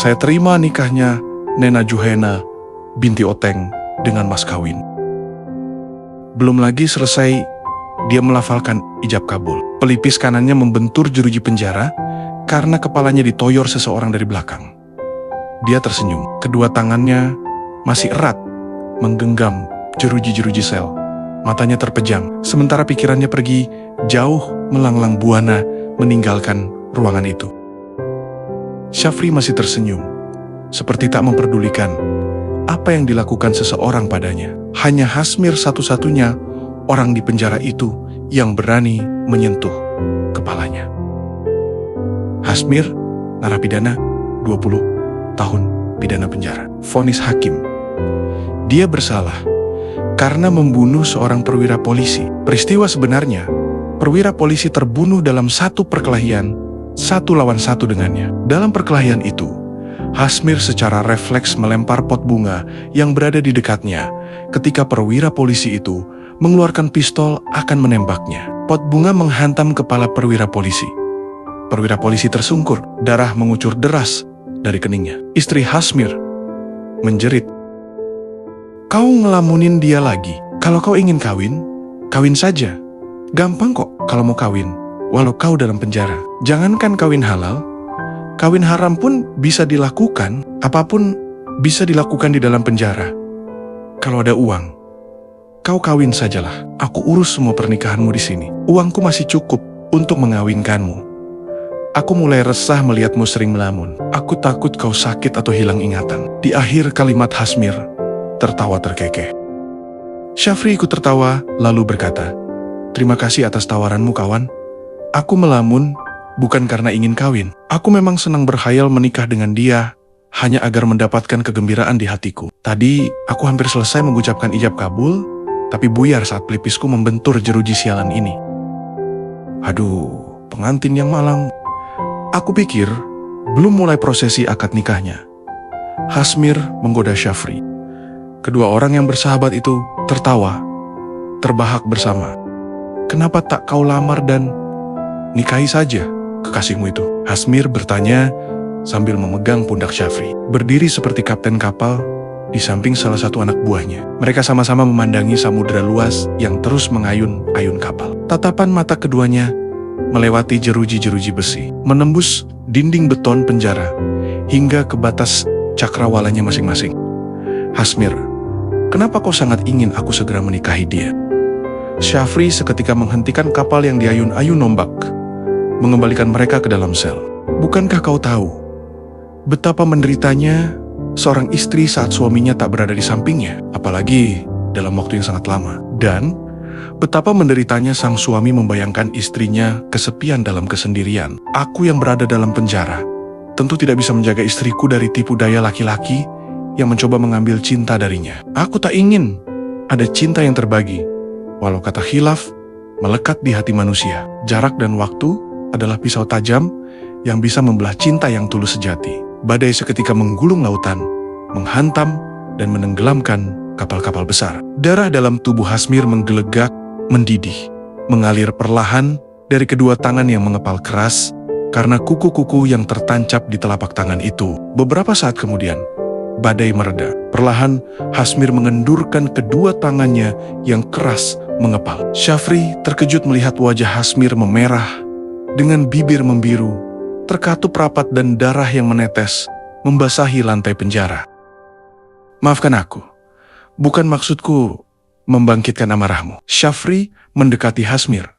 Saya terima nikahnya Nena Juhena binti Oteng dengan mas kawin. Belum lagi selesai, dia melafalkan ijab kabul. Pelipis kanannya membentur jeruji penjara karena kepalanya ditoyor seseorang dari belakang. Dia tersenyum. Kedua tangannya masih erat menggenggam jeruji-jeruji sel. Matanya terpejam, sementara pikirannya pergi jauh melanglang buana meninggalkan ruangan itu. Syafri masih tersenyum, seperti tak memperdulikan apa yang dilakukan seseorang padanya. Hanya Hasmir satu-satunya orang di penjara itu yang berani menyentuh kepalanya. Hasmir, narapidana, 20 tahun pidana penjara. Vonis hakim. Dia bersalah karena membunuh seorang perwira polisi. Peristiwa sebenarnya, perwira polisi terbunuh dalam satu perkelahian 1 lawan 1 dengannya. Dalam perkelahian itu, Hasmir secara refleks melempar pot bunga yang berada di dekatnya ketika perwira polisi itu mengeluarkan pistol akan menembaknya. Pot bunga menghantam kepala perwira polisi. Perwira polisi tersungkur, darah mengucur deras dari keningnya. Istri Hasmir menjerit, "Kau ngelamunin dia lagi. Kalau kau ingin kawin, kawin saja. Gampang kok kalau mau kawin, walau kau dalam penjara. Jangankan kawin halal, kawin haram pun bisa dilakukan. Apapun bisa dilakukan di dalam penjara. Kalau ada uang, kau kawin sajalah. Aku urus semua pernikahanmu di sini. Uangku masih cukup untuk mengawinkanmu. Aku mulai resah melihatmu sering melamun. Aku takut kau sakit atau hilang ingatan." Di akhir kalimat Hasmir tertawa terkekeh. Syafri ikut tertawa lalu berkata, "Terima kasih atas tawaranmu, kawan. Aku melamun bukan karena ingin kawin. Aku memang senang berkhayal menikah dengan dia hanya agar mendapatkan kegembiraan di hatiku. Tadi aku hampir selesai mengucapkan ijab kabul, tapi buyar saat pelipisku membentur jeruji sialan ini. Aduh, pengantin yang malang. Aku pikir belum mulai prosesi akad nikahnya." Hasmir menggoda Syafri. Kedua orang yang bersahabat itu tertawa, terbahak bersama. "Kenapa tak kau lamar dan nikahi saja kekasihmu itu?" Hasmir bertanya sambil memegang pundak Syafri. Berdiri seperti kapten kapal di samping salah satu anak buahnya. Mereka sama-sama memandangi samudera luas yang terus mengayun-ayun kapal. Tatapan mata keduanya melewati jeruji-jeruji besi, menembus dinding beton penjara, hingga ke batas cakrawalanya masing-masing. "Hasmir, kenapa kau sangat ingin aku segera menikahi dia?" Syafri seketika menghentikan kapal yang diayun-ayun ombak, mengembalikan mereka ke dalam sel. "Bukankah kau tahu betapa menderitanya seorang istri saat suaminya tak berada di sampingnya, apalagi dalam waktu yang sangat lama? Dan betapa menderitanya sang suami membayangkan istrinya kesepian dalam kesendirian. Aku yang berada dalam penjara tentu tidak bisa menjaga istriku dari tipu daya laki-laki yang mencoba mengambil cinta darinya. Aku tak ingin ada cinta yang terbagi, walau kata khilaf melekat di hati manusia. Jarak dan waktu adalah pisau tajam yang bisa membelah cinta yang tulus sejati. Badai seketika menggulung lautan, menghantam dan menenggelamkan kapal-kapal besar. Darah dalam tubuh Hasmir menggelegak, mendidih, mengalir perlahan dari kedua tangan yang mengepal keras karena kuku-kuku yang tertancap di telapak tangan itu. Beberapa saat kemudian, badai mereda. Perlahan, Hasmir mengendurkan kedua tangannya yang keras mengepal. Syafri terkejut melihat wajah Hasmir memerah, dengan bibir membiru, terkatup rapat dan darah yang menetes membasahi lantai penjara. "Maafkan aku, bukan maksudku membangkitkan amarahmu." Syafri mendekati Hasmir,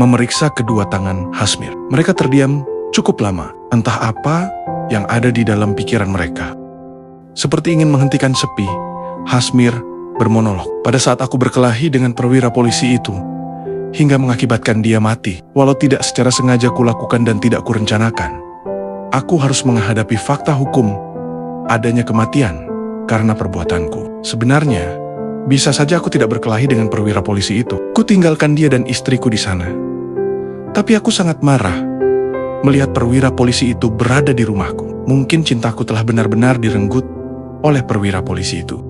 memeriksa kedua tangan Hasmir. Mereka terdiam cukup lama, entah apa yang ada di dalam pikiran mereka. Seperti ingin menghentikan sepi, Hasmir bermonolog. "Pada saat aku berkelahi dengan perwira polisi itu, hingga mengakibatkan dia mati, walau tidak secara sengaja kulakukan dan tidak kurencanakan, aku harus menghadapi fakta hukum adanya kematian karena perbuatanku. Sebenarnya, bisa saja aku tidak berkelahi dengan perwira polisi itu. Ku tinggalkan dia dan istriku di sana. Tapi aku sangat marah melihat perwira polisi itu berada di rumahku. Mungkin cintaku telah benar-benar direnggut oleh perwira polisi itu."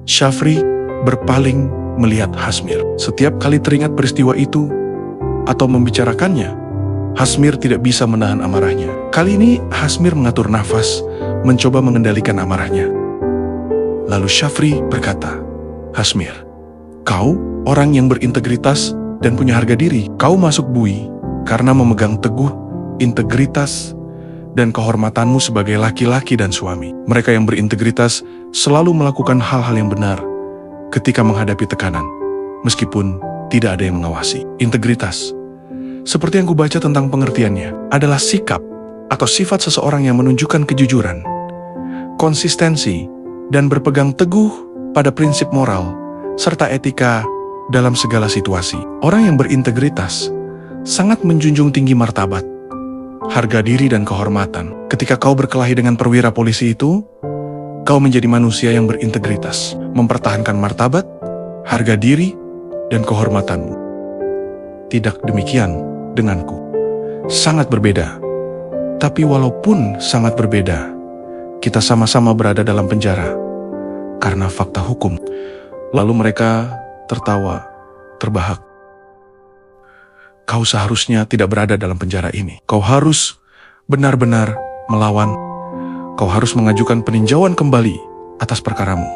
Syafri berpaling melihat Hasmir. Setiap kali teringat peristiwa itu atau membicarakannya, Hasmir tidak bisa menahan amarahnya. Kali ini Hasmir mengatur nafas, mencoba mengendalikan amarahnya. Lalu Syafri berkata, "Hasmir, kau orang yang berintegritas dan punya harga diri. Kau masuk bui karena memegang teguh integritas dan kehormatanmu sebagai laki-laki dan suami. Mereka yang berintegritas selalu melakukan hal-hal yang benar ketika menghadapi tekanan, meskipun tidak ada yang mengawasi." Integritas, seperti yang kubaca tentang pengertiannya, adalah sikap atau sifat seseorang yang menunjukkan kejujuran, konsistensi, dan berpegang teguh pada prinsip moral serta etika dalam segala situasi. Orang yang berintegritas sangat menjunjung tinggi martabat, harga diri, dan kehormatan. Ketika kau berkelahi dengan perwira polisi itu, kau menjadi manusia yang berintegritas, mempertahankan martabat, harga diri, dan kehormatanmu. Tidak demikian denganku. Sangat berbeda. Tapi walaupun sangat berbeda, kita sama-sama berada dalam penjara karena fakta hukum. Lalu mereka tertawa terbahak. Kau seharusnya tidak berada dalam penjara ini. Kau harus benar-benar melawan. Kau harus mengajukan peninjauan kembali atas perkaramu.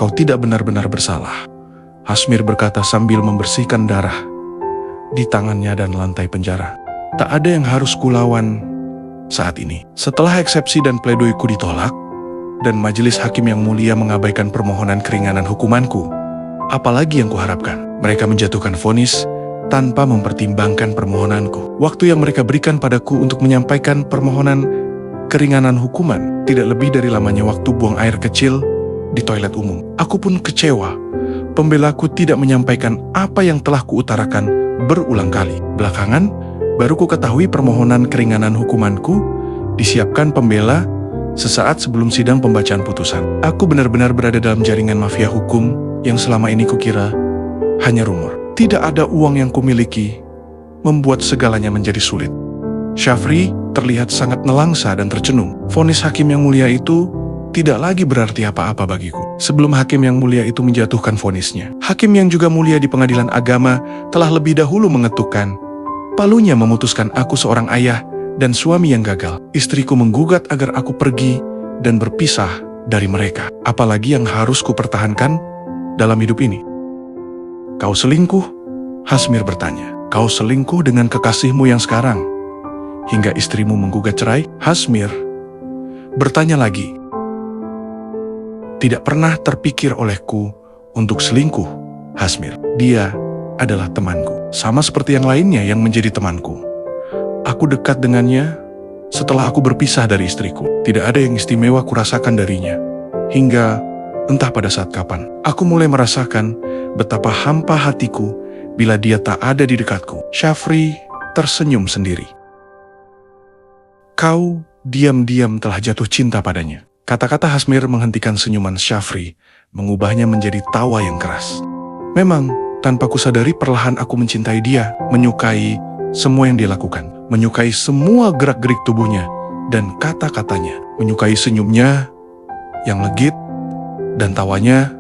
Kau tidak benar-benar bersalah. Hasmir berkata sambil membersihkan darah di tangannya dan lantai penjara. Tak ada yang harus kulawan saat ini. Setelah eksepsi dan pledoiku ditolak, dan majelis hakim yang mulia mengabaikan permohonan keringanan hukumanku, apalagi yang kuharapkan? Mereka menjatuhkan vonis tanpa mempertimbangkan permohonanku. Waktu yang mereka berikan padaku untuk menyampaikan permohonan keringanan hukuman tidak lebih dari lamanya waktu buang air kecil di toilet umum. Aku pun kecewa. Pembelaku tidak menyampaikan apa yang telah kuutarakan berulang kali. Belakangan, baru ku ketahui permohonan keringanan hukumanku disiapkan pembela sesaat sebelum sidang pembacaan putusan. Aku benar-benar berada dalam jaringan mafia hukum yang selama ini kukira hanya rumor. Tidak ada uang yang kumiliki, membuat segalanya menjadi sulit. Syafri terlihat sangat nelangsa dan tercenung. Vonis hakim yang mulia itu tidak lagi berarti apa-apa bagiku. Sebelum hakim yang mulia itu menjatuhkan vonisnya, hakim yang juga mulia di pengadilan agama telah lebih dahulu mengetukkan palunya memutuskan aku seorang ayah dan suami yang gagal. Istriku menggugat agar aku pergi dan berpisah dari mereka. Apalagi yang harus kupertahankan dalam hidup ini? Kau selingkuh? Hasmir bertanya. Kau selingkuh dengan kekasihmu yang sekarang, hingga istrimu menggugat cerai? Hasmir bertanya lagi. Tidak pernah terpikir olehku untuk selingkuh, Hasmir. Dia adalah temanku, sama seperti yang lainnya yang menjadi temanku. Aku dekat dengannya setelah aku berpisah dari istriku. Tidak ada yang istimewa kurasakan darinya, hingga entah pada saat kapan, aku mulai merasakan betapa hampa hatiku bila dia tak ada di dekatku. Syafri tersenyum sendiri. Kau diam-diam telah jatuh cinta padanya. Kata-kata Hasmir menghentikan senyuman Syafri, mengubahnya menjadi tawa yang keras. Memang, tanpa kusadari perlahan aku mencintai dia, menyukai semua yang dia lakukan, menyukai semua gerak-gerik tubuhnya dan kata-katanya, menyukai senyumnya yang legit dan tawanya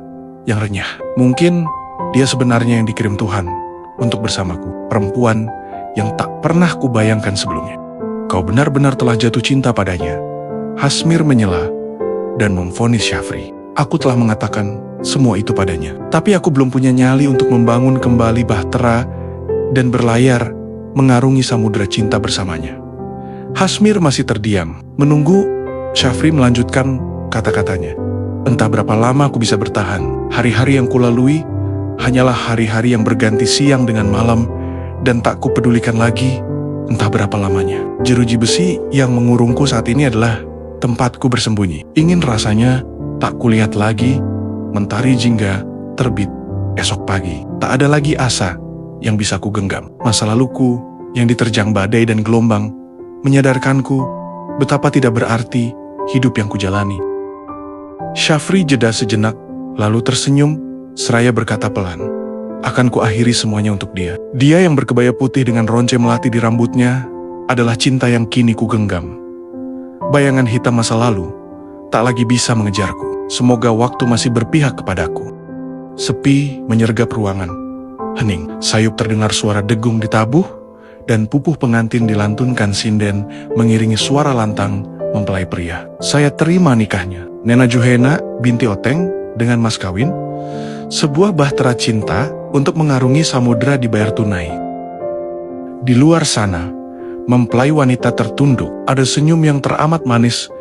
yang renyah. Mungkin dia sebenarnya yang dikirim Tuhan untuk bersamaku, perempuan yang tak pernah kubayangkan sebelumnya. Kau benar-benar telah jatuh cinta padanya. Hasmir menyela dan memvonis Syafri. Aku telah mengatakan semua itu padanya, tapi aku belum punya nyali untuk membangun kembali bahtera dan berlayar mengarungi samudera cinta bersamanya. Hasmir masih terdiam, menunggu Syafri melanjutkan kata-katanya. Entah berapa lama aku bisa bertahan. Hari-hari yang kulalui hanyalah hari-hari yang berganti siang dengan malam, dan tak kupedulikan lagi entah berapa lamanya. Jeruji besi yang mengurungku saat ini adalah tempatku bersembunyi. Ingin rasanya tak kulihat lagi mentari jingga terbit esok pagi. Tak ada lagi asa yang bisa kugenggam. Masa laluku yang diterjang badai dan gelombang menyadarkanku betapa tidak berarti hidup yang kujalani. Syafri jeda sejenak, lalu tersenyum seraya berkata pelan, "Akan kuakhiri semuanya untuk dia." Dia yang berkebaya putih dengan ronce melati di rambutnya adalah cinta yang kini kugenggam. Bayangan hitam masa lalu tak lagi bisa mengejarku. Semoga waktu masih berpihak kepadaku. Sepi menyergap ruangan. Hening, sayup terdengar suara degung ditabuh, dan pupuh pengantin dilantunkan sinden mengiringi suara lantang mempelai pria. Saya terima nikahnya. Nena Juhena binti Oteng dengan mas kawin, sebuah bahtera cinta untuk mengarungi samudera dibayar tunai. Di luar sana, mempelai wanita tertunduk, ada senyum yang teramat manis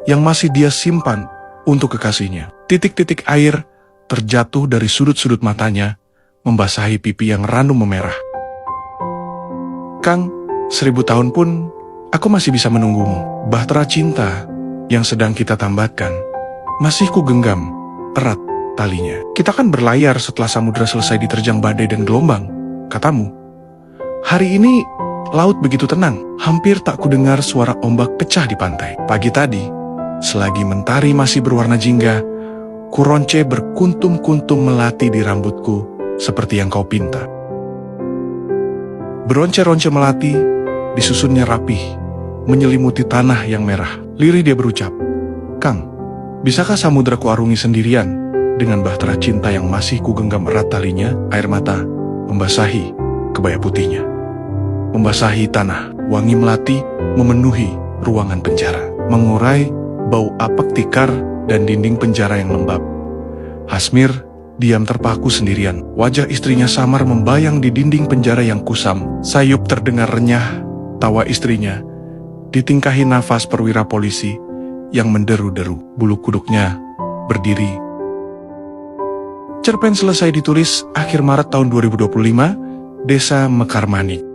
yang masih dia simpan untuk kekasihnya. Titik-titik air terjatuh dari sudut-sudut matanya, membasahi pipi yang ranum memerah. Kang, 1000 tahun pun aku masih bisa menunggumu. Bahtera cinta yang sedang kita tambatkan masih ku genggam erat talinya. Kita kan berlayar setelah samudera selesai diterjang badai dan gelombang, katamu. Hari ini laut begitu tenang, hampir tak kudengar suara ombak pecah di pantai. Pagi tadi, selagi mentari masih berwarna jingga, kuronce berkuntum-kuntum melati di rambutku seperti yang kau pinta. Beronce-ronce melati disusunnya rapih, menyelimuti tanah yang merah. Lirih dia berucap, Kang, bisakah samudera kuarungi sendirian dengan bahtera cinta yang masih kugenggam erat talinya? Air mata membasahi kebaya putihnya, membasahi tanah. Wangi melati memenuhi ruangan penjara, mengurai bau apak tikar dan dinding penjara yang lembab. Hasmir diam terpaku sendirian. Wajah istrinya samar membayang di dinding penjara yang kusam. Sayup terdengar renyah tawa istrinya, ditingkahi nafas perwira polisi yang menderu-deru. Bulu kuduknya berdiri. Cerpen selesai ditulis akhir Maret tahun 2025, Desa Mekarmanik.